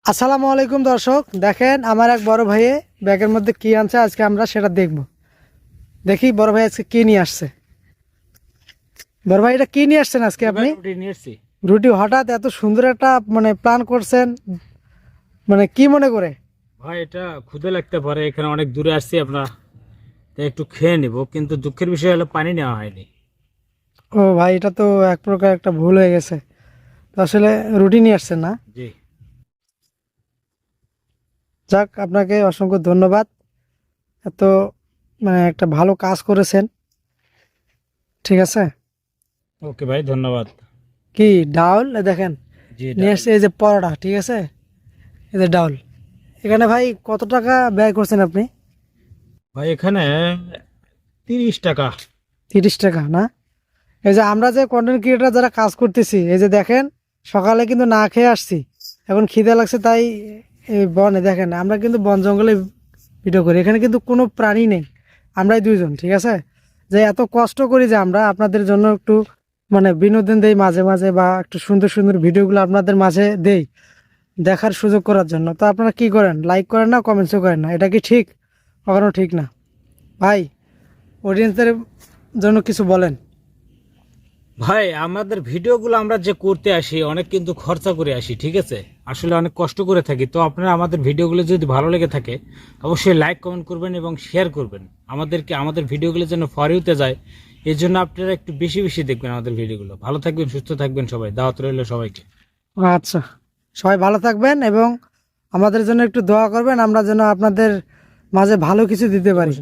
আসসালামু আলাইকুম দর্শক, দেখেন আমার এক বড় ভাইয়ে ব্যাগের মধ্যে কি আনছে। আজকে আমরা সেটা দেখব। দেখি বড় ভাই আজকে কি নিয়ে আসছে। বড় ভাই, এটা কি নিয়ে আসছেন আজকে আপনি? রুটি। হঠাৎ এত সুন্দর একটা প্ল্যান করছেন, কি মনে করে? ভাই এটা ক্ষুধা লাগতে পারে, এখানে অনেক দূরে আসছি আমরা, তাই একটু খেয়ে নিব, কিন্তু দুঃখের বিষয় হলো পানি নেওয়া হয়নি। ও ভাই, এটা তো এক প্রকার একটা ভুল হয়ে গেছে। তো আসলে রুটি নিয়ে আসছেন না? জি যাক, আপনাকে অসংখ্য ধন্যবাদ। এত একটা ভালো কাজ করেছেন। ঠিক আছে। ওকে ভাই, ধন্যবাদ। কি ডাউল দেখেন জি নিয়ে আসছে, এই যে পরোটা। ঠিক আছে, এই যে ডাউল। এখানে ভাই কত টাকা ব্যয় করছেন আপনি? ভাই এখানে 30 টাকা। 30 টাকা না? এই যে আমরা যে কন্টেন্ট ক্রিয়েটার যারা কাজ করতেছি, এই যে দেখেন সকালে কিন্তু না খেয়ে আসছি, এখন খিদে লাগছে তাই এই বনে দেখেন আমরা কিন্তু বন জঙ্গলে ভিডিও করি। এখানে কিন্তু কোনো প্রাণী নেই, আমরাই দুইজন। ঠিক আছে, যে এত কষ্ট করি যে আমরা আপনাদের জন্য একটু বিনোদন দেই মাঝে মাঝে, বা একটু সুন্দর সুন্দর ভিডিওগুলো আপনাদের মাঝে দেই দেখার সুযোগ করার জন্য। তো আপনারা কি করেন? লাইক করেন না, কমেন্টসও করেন না। এটা কি ঠিক? কখনো ঠিক না ভাই। অডিয়েন্সদের জন্য কিছু বলেন। ভাই আমাদের ভিডিওগুলো আমরা যে করতে আসি অনেক কিন্তু খরচা করে আসি, ঠিক আছে, আসলে অনেক কষ্ট করে থাকি। তো আপনারা আমাদের ভিডিওগুলো যদি ভালো লেগে থাকে অবশ্যই লাইক কমেন্ট করবেন এবং শেয়ার করবেন, আমাদের ভিডিওগুলো যেন ফরিউতে যায়। এই জন্য আপনারা একটু বেশি বেশি দেখবেন আমাদের ভিডিওগুলো। ভালো থাকবেন, সুস্থ থাকবেন, সবাই দাওয়াত রইল সবাইকে। আচ্ছা, সবাই ভালো থাকবেন এবং আমাদের জন্য একটু দোয়া করবেন, আমরা যেন আপনাদের মাঝে ভালো কিছু দিতে পারি।